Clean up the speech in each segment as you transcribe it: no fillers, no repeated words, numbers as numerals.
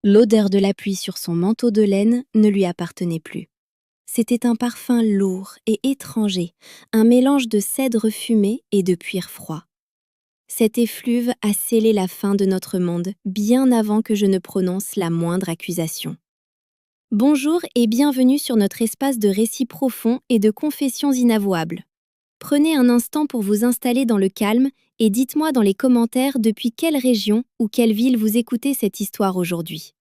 L'odeur de la pluie sur son manteau de laine ne lui appartenait plus. C'était un parfum lourd et étranger, un mélange de cèdre fumé et de cuir froid. Cet effluve a scellé la fin de notre monde bien avant que je ne prononce la moindre accusation. Bonjour et bienvenue sur notre espace de récits profonds et de confessions inavouables. Prenez un instant pour vous installer dans le calme et dites-moi dans les commentaires depuis quelle région ou quelle ville vous écoutez cette histoire aujourd'hui.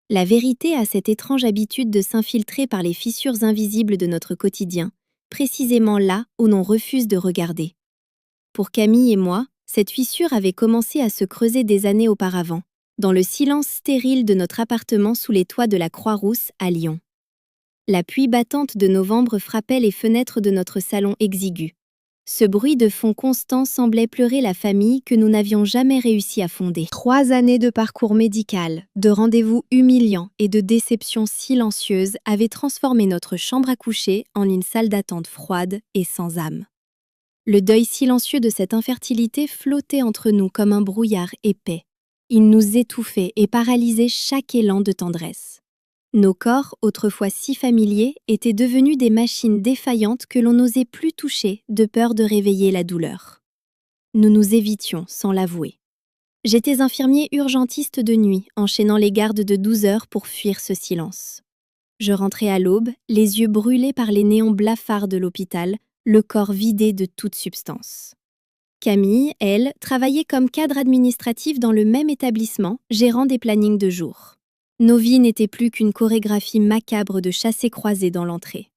La vérité a cette étrange habitude de s'infiltrer par les fissures invisibles de notre quotidien, précisément là où l'on refuse de regarder. Pour Camille et moi, cette fissure avait commencé à se creuser des années auparavant, dans le silence stérile de notre appartement sous les toits de la Croix-Rousse à Lyon. La pluie battante de novembre frappait les fenêtres de notre salon exigu. Ce bruit de fond constant semblait pleurer la famille que nous n'avions jamais réussi à fonder. 3 années de parcours médical, de rendez-vous humiliants et de déceptions silencieuses avaient transformé notre chambre à coucher en une salle d'attente froide et sans âme. Le deuil silencieux de cette infertilité flottait entre nous comme un brouillard épais. Il nous étouffait et paralysait chaque élan de tendresse. Nos corps, autrefois si familiers, étaient devenus des machines défaillantes que l'on n'osait plus toucher de peur de réveiller la douleur. Nous nous évitions sans l'avouer. J'étais infirmier urgentiste de nuit, enchaînant les gardes de 12 heures pour fuir ce silence. Je rentrais à l'aube, les yeux brûlés par les néons blafards de l'hôpital, le corps vidé de toute substance. Camille, elle, travaillait comme cadre administratif dans le même établissement, gérant des plannings de jour. Nos vies n'étaient plus qu'une chorégraphie macabre de chassés-croisés dans l'entrée.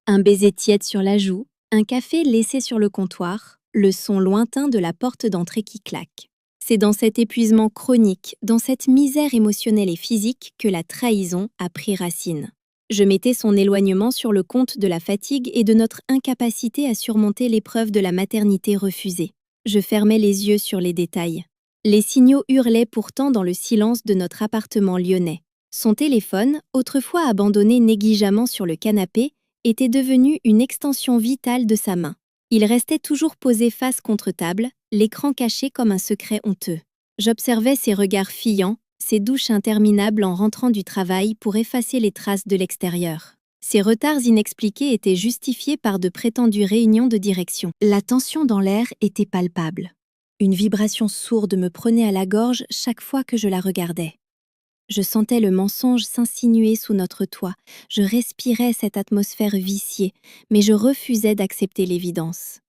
Un baiser tiède sur la joue, un café laissé sur le comptoir, le son lointain de la porte d'entrée qui claque. C'est dans cet épuisement chronique, dans cette misère émotionnelle et physique que la trahison a pris racine. Je mettais son éloignement sur le compte de la fatigue et de notre incapacité à surmonter l'épreuve de la maternité refusée. Je fermais les yeux sur les détails. Les signaux hurlaient pourtant dans le silence de notre appartement lyonnais. Son téléphone, autrefois abandonné négligemment sur le canapé, était devenu une extension vitale de sa main. Il restait toujours posé face contre table, l'écran caché comme un secret honteux. J'observais ses regards fuyants, ses douches interminables en rentrant du travail pour effacer les traces de l'extérieur. Ces retards inexpliqués étaient justifiés par de prétendues réunions de direction. La tension dans l'air était palpable. Une vibration sourde me prenait à la gorge chaque fois que je la regardais. Je sentais le mensonge s'insinuer sous notre toit, je respirais cette atmosphère viciée, mais je refusais d'accepter l'évidence.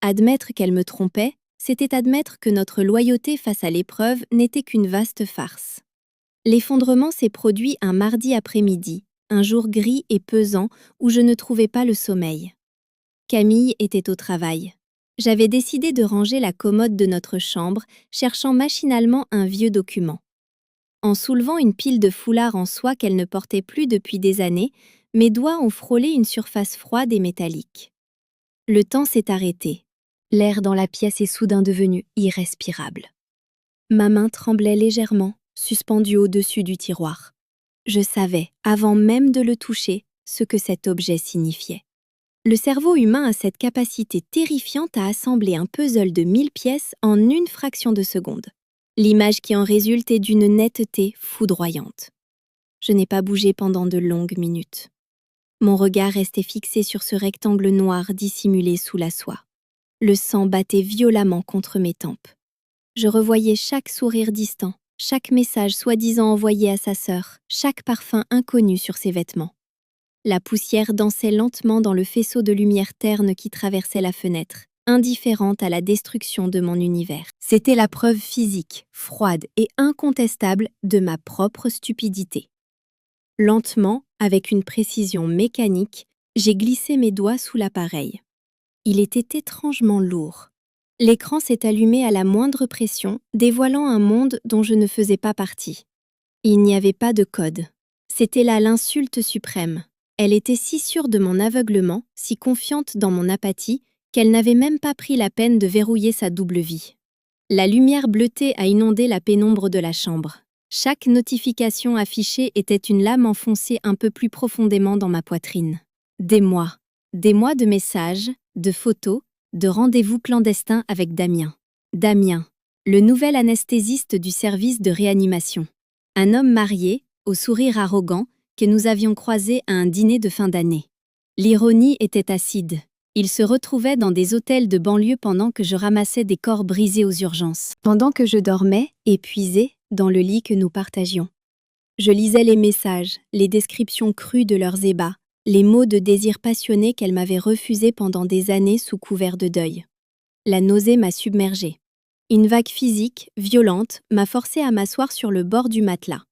Admettre qu'elle me trompait, c'était admettre que notre loyauté face à l'épreuve n'était qu'une vaste farce. L'effondrement s'est produit un mardi après-midi, un jour gris et pesant où je ne trouvais pas le sommeil. Camille était au travail. J'avais décidé de ranger la commode de notre chambre, cherchant machinalement un vieux document. En soulevant une pile de foulards en soie qu'elle ne portait plus depuis des années, mes doigts ont frôlé une surface froide et métallique. Le temps s'est arrêté. L'air dans la pièce est soudain devenu irrespirable. Ma main tremblait légèrement, suspendue au-dessus du tiroir. Je savais, avant même de le toucher, ce que cet objet signifiait. Le cerveau humain a cette capacité terrifiante à assembler un puzzle de 1000 pièces en une fraction de seconde. L'image qui en résulte est d'une netteté foudroyante. Je n'ai pas bougé pendant de longues minutes. Mon regard restait fixé sur ce rectangle noir dissimulé sous la soie. Le sang battait violemment contre mes tempes. Je revoyais chaque sourire distant, chaque message soi-disant envoyé à sa sœur, chaque parfum inconnu sur ses vêtements. La poussière dansait lentement dans le faisceau de lumière terne qui traversait la fenêtre, indifférente à la destruction de mon univers. C'était la preuve physique, froide et incontestable de ma propre stupidité. Lentement, avec une précision mécanique, j'ai glissé mes doigts sous l'appareil. Il était étrangement lourd. L'écran s'est allumé à la moindre pression, dévoilant un monde dont je ne faisais pas partie. Il n'y avait pas de code. C'était là l'insulte suprême. Elle était si sûre de mon aveuglement, si confiante dans mon apathie, qu'elle n'avait même pas pris la peine de verrouiller sa double vie. La lumière bleutée a inondé la pénombre de la chambre. Chaque notification affichée était une lame enfoncée un peu plus profondément dans ma poitrine. Des mois de messages, de photos, de rendez-vous clandestins avec Damien. Damien, le nouvel anesthésiste du service de réanimation. Un homme marié, au sourire arrogant, que nous avions croisé à un dîner de fin d'année. L'ironie était acide. Il se retrouvait dans des hôtels de banlieue pendant que je ramassais des corps brisés aux urgences. Pendant que je dormais, épuisée, dans le lit que nous partagions. Je lisais les messages, les descriptions crues de leurs ébats, les mots de désir passionné qu'elle m'avait refusés pendant des années sous couvert de deuil. La nausée m'a submergée. Une vague physique, violente, m'a forcée à m'asseoir sur le bord du matelas.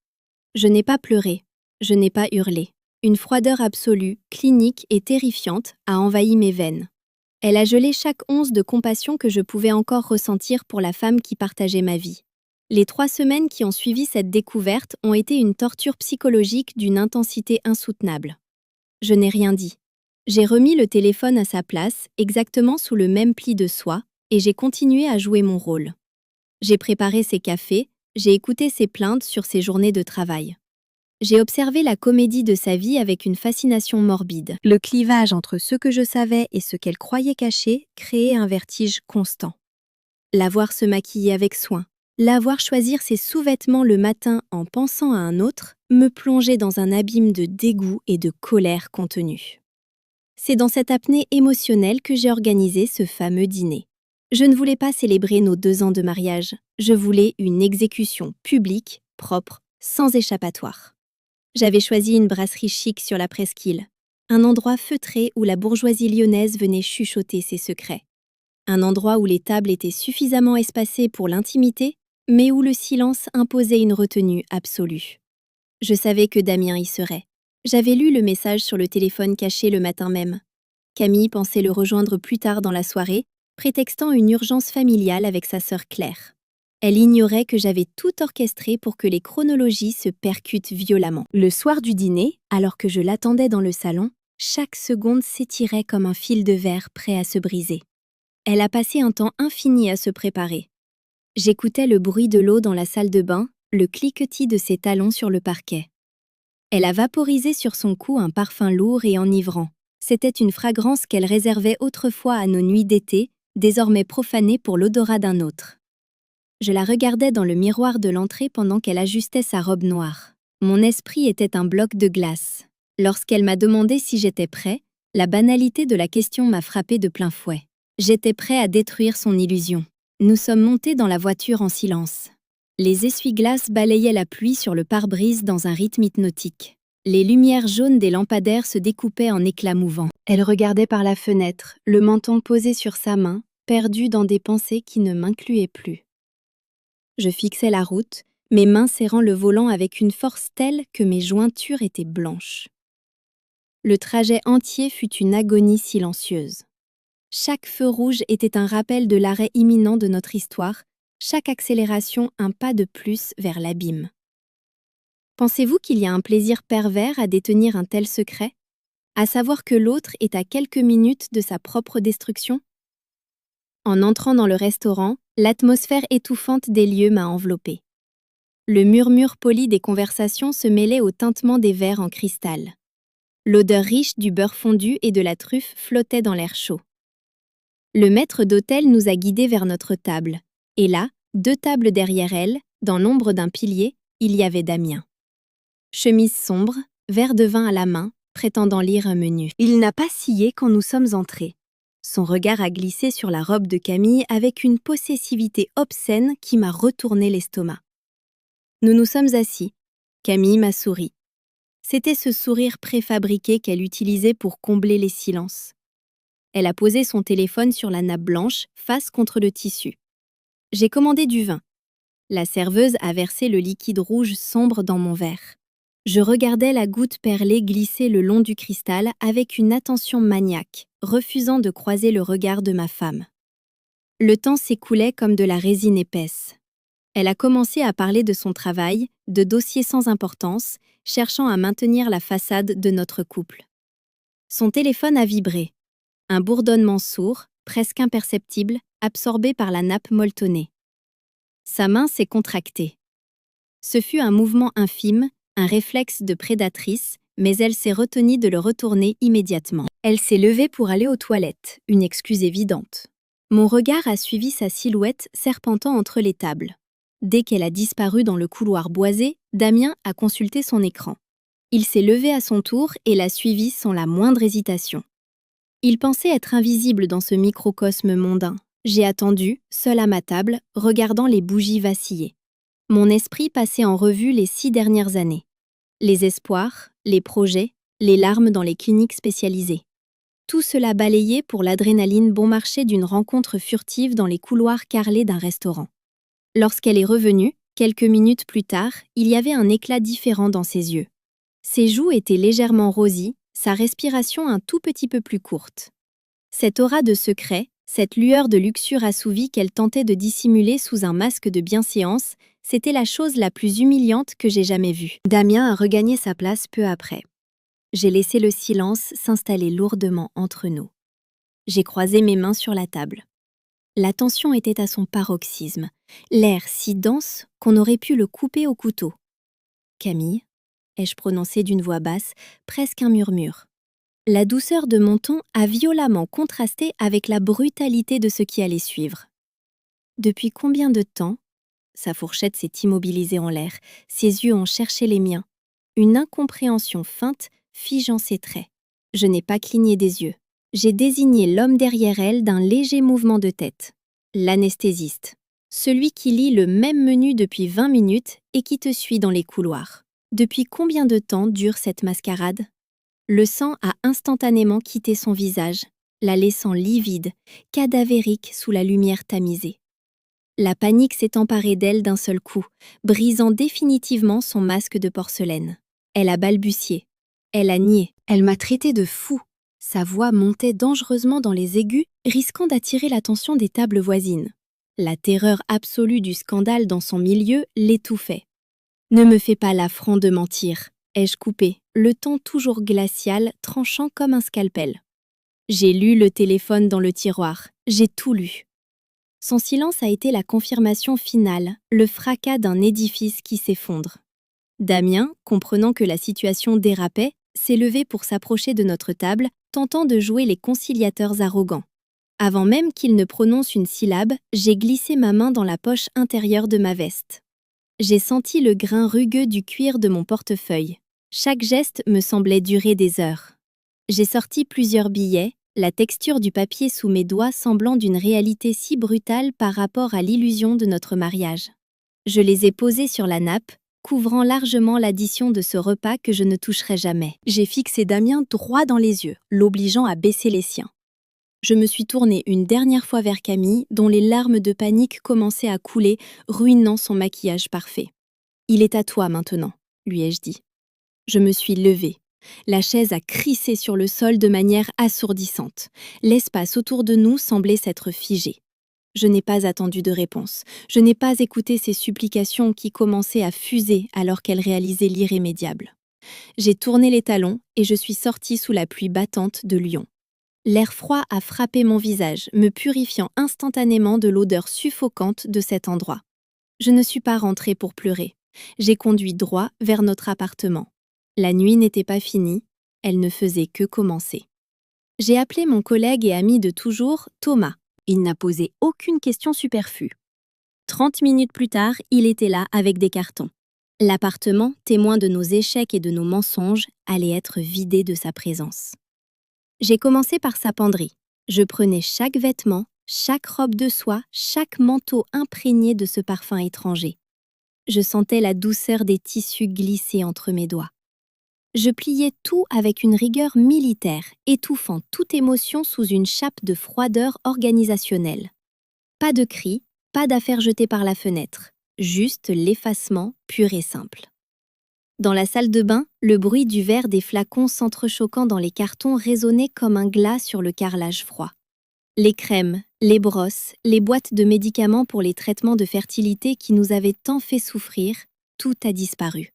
Je n'ai pas pleuré, je n'ai pas hurlé. Une froideur absolue, clinique et terrifiante a envahi mes veines. Elle a gelé chaque once de compassion que je pouvais encore ressentir pour la femme qui partageait ma vie. Les 3 semaines qui ont suivi cette découverte ont été une torture psychologique d'une intensité insoutenable. Je n'ai rien dit. J'ai remis le téléphone à sa place, exactement sous le même pli de soie, et j'ai continué à jouer mon rôle. J'ai préparé ses cafés, j'ai écouté ses plaintes sur ses journées de travail. J'ai observé la comédie de sa vie avec une fascination morbide. Le clivage entre ce que je savais et ce qu'elle croyait caché créait un vertige constant. La voir se maquiller avec soin, la voir choisir ses sous-vêtements le matin en pensant à un autre, me plongeait dans un abîme de dégoût et de colère contenue. C'est dans cette apnée émotionnelle que j'ai organisé ce fameux dîner. Je ne voulais pas célébrer nos 2 ans de mariage, je voulais une exécution publique, propre, sans échappatoire. J'avais choisi une brasserie chic sur la presqu'île, un endroit feutré où la bourgeoisie lyonnaise venait chuchoter ses secrets. Un endroit où les tables étaient suffisamment espacées pour l'intimité, mais où le silence imposait une retenue absolue. Je savais que Damien y serait. J'avais lu le message sur le téléphone caché le matin même. Camille pensait le rejoindre plus tard dans la soirée, prétextant une urgence familiale avec sa sœur Claire. Elle ignorait que j'avais tout orchestré pour que les chronologies se percutent violemment. Le soir du dîner, alors que je l'attendais dans le salon, chaque seconde s'étirait comme un fil de verre prêt à se briser. Elle a passé un temps infini à se préparer. J'écoutais le bruit de l'eau dans la salle de bain, le cliquetis de ses talons sur le parquet. Elle a vaporisé sur son cou un parfum lourd et enivrant. C'était une fragrance qu'elle réservait autrefois à nos nuits d'été, désormais profanées pour l'odorat d'un autre. Je la regardais dans le miroir de l'entrée pendant qu'elle ajustait sa robe noire. Mon esprit était un bloc de glace. Lorsqu'elle m'a demandé si j'étais prêt, la banalité de la question m'a frappé de plein fouet. J'étais prêt à détruire son illusion. Nous sommes montés dans la voiture en silence. Les essuie-glaces balayaient la pluie sur le pare-brise dans un rythme hypnotique. Les lumières jaunes des lampadaires se découpaient en éclats mouvants. Elle regardait par la fenêtre, le menton posé sur sa main, perdue dans des pensées qui ne m'incluaient plus. Je fixais la route, mes mains serrant le volant avec une force telle que mes jointures étaient blanches. Le trajet entier fut une agonie silencieuse. Chaque feu rouge était un rappel de l'arrêt imminent de notre histoire, chaque accélération un pas de plus vers l'abîme. Pensez-vous qu'il y a un plaisir pervers à détenir un tel secret, à savoir que l'autre est à quelques minutes de sa propre destruction? En entrant dans le restaurant, l'atmosphère étouffante des lieux m'a enveloppée. Le murmure poli des conversations se mêlait au tintement des verres en cristal. L'odeur riche du beurre fondu et de la truffe flottait dans l'air chaud. Le maître d'hôtel nous a guidés vers notre table, et là, 2 tables derrière elle, dans l'ombre d'un pilier, il y avait Damien. Chemise sombre, verre de vin à la main, prétendant lire un menu. Il n'a pas scié quand nous sommes entrés. Son regard a glissé sur la robe de Camille avec une possessivité obscène qui m'a retourné l'estomac. Nous nous sommes assis. Camille m'a souri. C'était ce sourire préfabriqué qu'elle utilisait pour combler les silences. Elle a posé son téléphone sur la nappe blanche, face contre le tissu. J'ai commandé du vin. La serveuse a versé le liquide rouge sombre dans mon verre. Je regardais la goutte perlée glisser le long du cristal avec une attention maniaque, refusant de croiser le regard de ma femme. Le temps s'écoulait comme de la résine épaisse. Elle a commencé à parler de son travail, de dossiers sans importance, cherchant à maintenir la façade de notre couple. Son téléphone a vibré. Un bourdonnement sourd, presque imperceptible, absorbé par la nappe molletonnée. Sa main s'est contractée. Ce fut un mouvement infime, un réflexe de prédatrice, mais elle s'est retenue de le retourner immédiatement. Elle s'est levée pour aller aux toilettes, une excuse évidente. Mon regard a suivi sa silhouette serpentant entre les tables. Dès qu'elle a disparu dans le couloir boisé, Damien a consulté son écran. Il s'est levé à son tour et l'a suivi sans la moindre hésitation. Il pensait être invisible dans ce microcosme mondain. J'ai attendu, seul à ma table, regardant les bougies vaciller. Mon esprit passait en revue les 6 dernières années. Les espoirs, les projets, les larmes dans les cliniques spécialisées. Tout cela balayé pour l'adrénaline bon marché d'une rencontre furtive dans les couloirs carrelés d'un restaurant. Lorsqu'elle est revenue, quelques minutes plus tard, il y avait un éclat différent dans ses yeux. Ses joues étaient légèrement rosies, sa respiration un tout petit peu plus courte. Cette aura de secret, cette lueur de luxure assouvie qu'elle tentait de dissimuler sous un masque de bienséance, c'était la chose la plus humiliante que j'ai jamais vue. Damien a regagné sa place peu après. J'ai laissé le silence s'installer lourdement entre nous. J'ai croisé mes mains sur la table. La tension était à son paroxysme, l'air si dense qu'on aurait pu le couper au couteau. « Camille », ai-je prononcé d'une voix basse, presque un murmure. La douceur de mon ton a violemment contrasté avec la brutalité de ce qui allait suivre. Depuis combien de temps ? Sa fourchette s'est immobilisée en l'air, ses yeux ont cherché les miens. Une incompréhension feinte figeant ses traits. Je n'ai pas cligné des yeux. J'ai désigné l'homme derrière elle d'un léger mouvement de tête. L'anesthésiste. Celui qui lit le même menu depuis 20 minutes et qui te suit dans les couloirs. Depuis combien de temps dure cette mascarade ? Le sang a instantanément quitté son visage, la laissant livide, cadavérique sous la lumière tamisée. La panique s'est emparée d'elle d'un seul coup, brisant définitivement son masque de porcelaine. Elle a balbutié. Elle a nié. Elle m'a traité de fou. Sa voix montait dangereusement dans les aigus, risquant d'attirer l'attention des tables voisines. La terreur absolue du scandale dans son milieu l'étouffait. « Ne me fais pas l'affront de mentir », ai-je coupé, le ton toujours glacial, tranchant comme un scalpel. J'ai lu le téléphone dans le tiroir. J'ai tout lu. Son silence a été la confirmation finale, le fracas d'un édifice qui s'effondre. Damien, comprenant que la situation dérapait, s'est levé pour s'approcher de notre table, tentant de jouer les conciliateurs arrogants. Avant même qu'il ne prononce une syllabe, j'ai glissé ma main dans la poche intérieure de ma veste. J'ai senti le grain rugueux du cuir de mon portefeuille. Chaque geste me semblait durer des heures. J'ai sorti plusieurs billets, la texture du papier sous mes doigts semblant d'une réalité si brutale par rapport à l'illusion de notre mariage. Je les ai posés sur la nappe, couvrant largement l'addition de ce repas que je ne toucherai jamais. J'ai fixé Damien droit dans les yeux, l'obligeant à baisser les siens. Je me suis tournée une dernière fois vers Camille, dont les larmes de panique commençaient à couler, ruinant son maquillage parfait. « Il est à toi maintenant », lui ai-je dit. Je me suis levée. La chaise a crissé sur le sol de manière assourdissante. L'espace autour de nous semblait s'être figé. Je n'ai pas attendu de réponse. Je n'ai pas écouté ses supplications qui commençaient à fuser alors qu'elle réalisait l'irrémédiable. J'ai tourné les talons et je suis sortie sous la pluie battante de Lyon. L'air froid a frappé mon visage, me purifiant instantanément de l'odeur suffocante de cet endroit. Je ne suis pas rentrée pour pleurer. J'ai conduit droit vers notre appartement. La nuit n'était pas finie, elle ne faisait que commencer. J'ai appelé mon collègue et ami de toujours, Thomas. Il n'a posé aucune question superflue. 30 minutes plus tard, il était là avec des cartons. L'appartement, témoin de nos échecs et de nos mensonges, allait être vidé de sa présence. J'ai commencé par sa penderie. Je prenais chaque vêtement, chaque robe de soie, chaque manteau imprégné de ce parfum étranger. Je sentais la douceur des tissus glisser entre mes doigts. Je pliais tout avec une rigueur militaire, étouffant toute émotion sous une chape de froideur organisationnelle. Pas de cris, pas d'affaires jetées par la fenêtre, juste l'effacement pur et simple. Dans la salle de bain, le bruit du verre des flacons s'entrechoquant dans les cartons résonnait comme un glas sur le carrelage froid. Les crèmes, les brosses, les boîtes de médicaments pour les traitements de fertilité qui nous avaient tant fait souffrir, tout a disparu.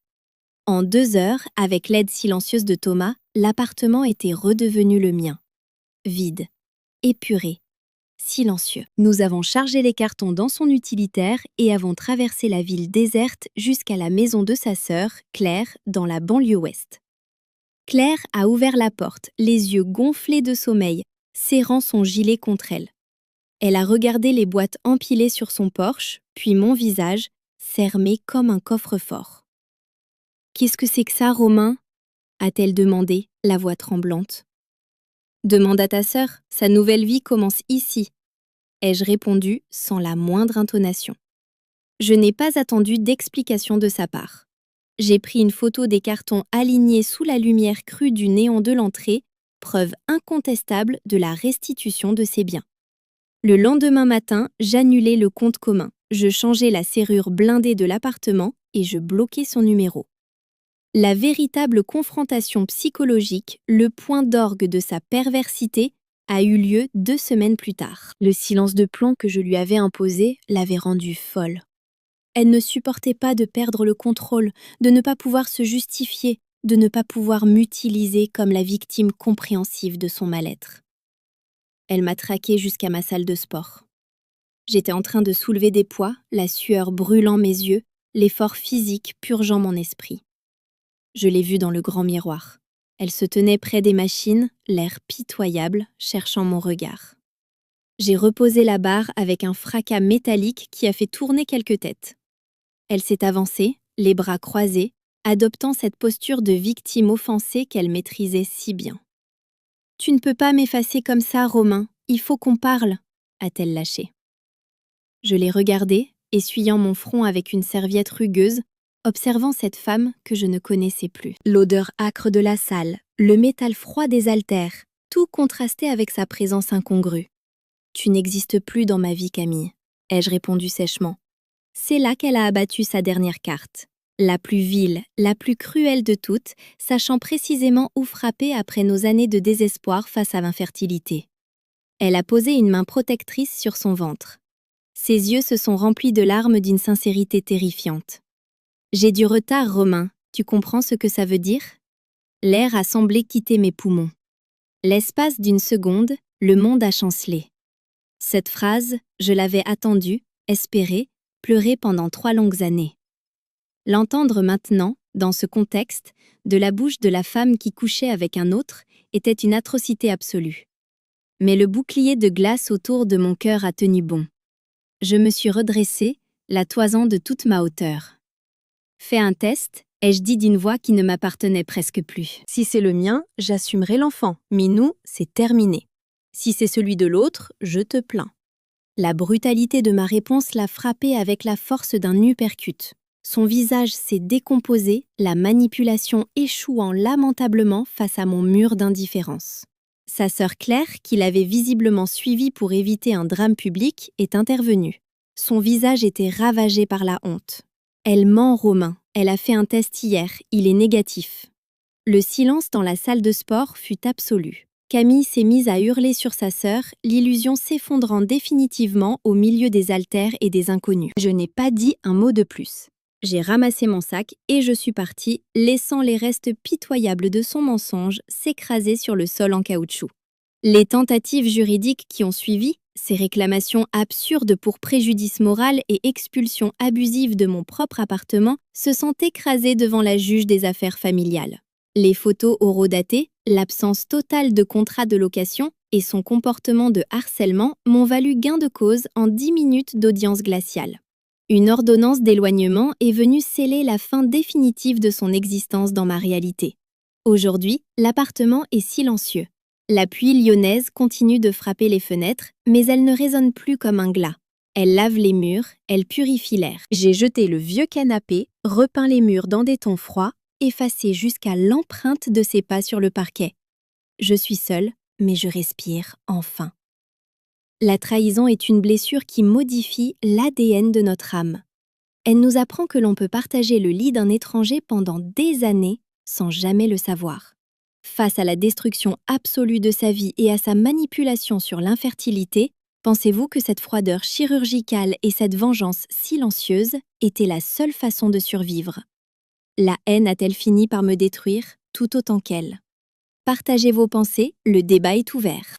En 2 heures, avec l'aide silencieuse de Thomas, l'appartement était redevenu le mien. Vide, épuré, silencieux. Nous avons chargé les cartons dans son utilitaire et avons traversé la ville déserte jusqu'à la maison de sa sœur, Claire, dans la banlieue ouest. Claire a ouvert la porte, les yeux gonflés de sommeil, serrant son gilet contre elle. Elle a regardé les boîtes empilées sur son porche, puis mon visage, fermé comme un coffre-fort. Qu'est-ce que c'est que ça, Romain? A-t-elle demandé, la voix tremblante. Demande à ta sœur, sa nouvelle vie commence ici, ai-je répondu sans la moindre intonation. Je n'ai pas attendu d'explication de sa part. J'ai pris une photo des cartons alignés sous la lumière crue du néon de l'entrée, preuve incontestable de la restitution de ses biens. Le lendemain matin, j'annulai le compte commun, je changeai la serrure blindée de l'appartement et je bloquai son numéro. La véritable confrontation psychologique, le point d'orgue de sa perversité, a eu lieu 2 semaines plus tard. Le silence de plomb que je lui avais imposé l'avait rendue folle. Elle ne supportait pas de perdre le contrôle, de ne pas pouvoir se justifier, de ne pas pouvoir m'utiliser comme la victime compréhensive de son mal-être. Elle m'a traquée jusqu'à ma salle de sport. J'étais en train de soulever des poids, la sueur brûlant mes yeux, l'effort physique purgeant mon esprit. Je l'ai vue dans le grand miroir. Elle se tenait près des machines, l'air pitoyable, cherchant mon regard. J'ai reposé la barre avec un fracas métallique qui a fait tourner quelques têtes. Elle s'est avancée, les bras croisés, adoptant cette posture de victime offensée qu'elle maîtrisait si bien. « Tu ne peux pas m'effacer comme ça, Romain, il faut qu'on parle », a-t-elle lâché. Je l'ai regardée, essuyant mon front avec une serviette rugueuse, observant cette femme que je ne connaissais plus. L'odeur âcre de la salle, le métal froid des haltères, tout contrastait avec sa présence incongrue. « Tu n'existes plus dans ma vie, Camille », ai-je répondu sèchement. C'est là qu'elle a abattu sa dernière carte. La plus vile, la plus cruelle de toutes, sachant précisément où frapper après nos années de désespoir face à l'infertilité. Elle a posé une main protectrice sur son ventre. Ses yeux se sont remplis de larmes d'une sincérité terrifiante. J'ai du retard, Romain, tu comprends ce que ça veut dire? L'air a semblé quitter mes poumons. L'espace d'une seconde, le monde a chancelé. Cette phrase, je l'avais attendue, espérée, pleurée pendant 3 longues années. L'entendre maintenant, dans ce contexte, de la bouche de la femme qui couchait avec un autre, était une atrocité absolue. Mais le bouclier de glace autour de mon cœur a tenu bon. Je me suis redressée, la toisant de toute ma hauteur. Fais un test, ai-je dit d'une voix qui ne m'appartenait presque plus. Si c'est le mien, j'assumerai l'enfant. Minou, c'est terminé. Si c'est celui de l'autre, je te plains. La brutalité de ma réponse l'a frappé avec la force d'un uppercut. Son visage s'est décomposé, la manipulation échouant lamentablement face à mon mur d'indifférence. Sa sœur Claire, qui l'avait visiblement suivi pour éviter un drame public, est intervenue. Son visage était ravagé par la honte. Elle ment, Romain. Elle a fait un test hier, il est négatif. Le silence dans la salle de sport fut absolu. Camille s'est mise à hurler sur sa sœur, l'illusion s'effondrant définitivement au milieu des haltères et des inconnus. Je n'ai pas dit un mot de plus. J'ai ramassé mon sac et je suis partie, laissant les restes pitoyables de son mensonge s'écraser sur le sol en caoutchouc. Les tentatives juridiques qui ont suivi, ces réclamations absurdes pour préjudice moral et expulsion abusive de mon propre appartement, se sont écrasées devant la juge des affaires familiales. Les photos horodatées, l'absence totale de contrat de location et son comportement de harcèlement m'ont valu gain de cause en 10 minutes d'audience glaciale. Une ordonnance d'éloignement est venue sceller la fin définitive de son existence dans ma réalité. Aujourd'hui, l'appartement est silencieux. La pluie lyonnaise continue de frapper les fenêtres, mais elle ne résonne plus comme un glas. Elle lave les murs, elle purifie l'air. J'ai jeté le vieux canapé, repeint les murs dans des tons froids, effacé jusqu'à l'empreinte de ses pas sur le parquet. Je suis seule, mais je respire enfin. La trahison est une blessure qui modifie l'ADN de notre âme. Elle nous apprend que l'on peut partager le lit d'un étranger pendant des années sans jamais le savoir. Face à la destruction absolue de sa vie et à sa manipulation sur l'infertilité, pensez-vous que cette froideur chirurgicale et cette vengeance silencieuse étaient la seule façon de survivre? La haine a-t-elle fini par me détruire tout autant qu'elle? Partagez vos pensées, le débat est ouvert.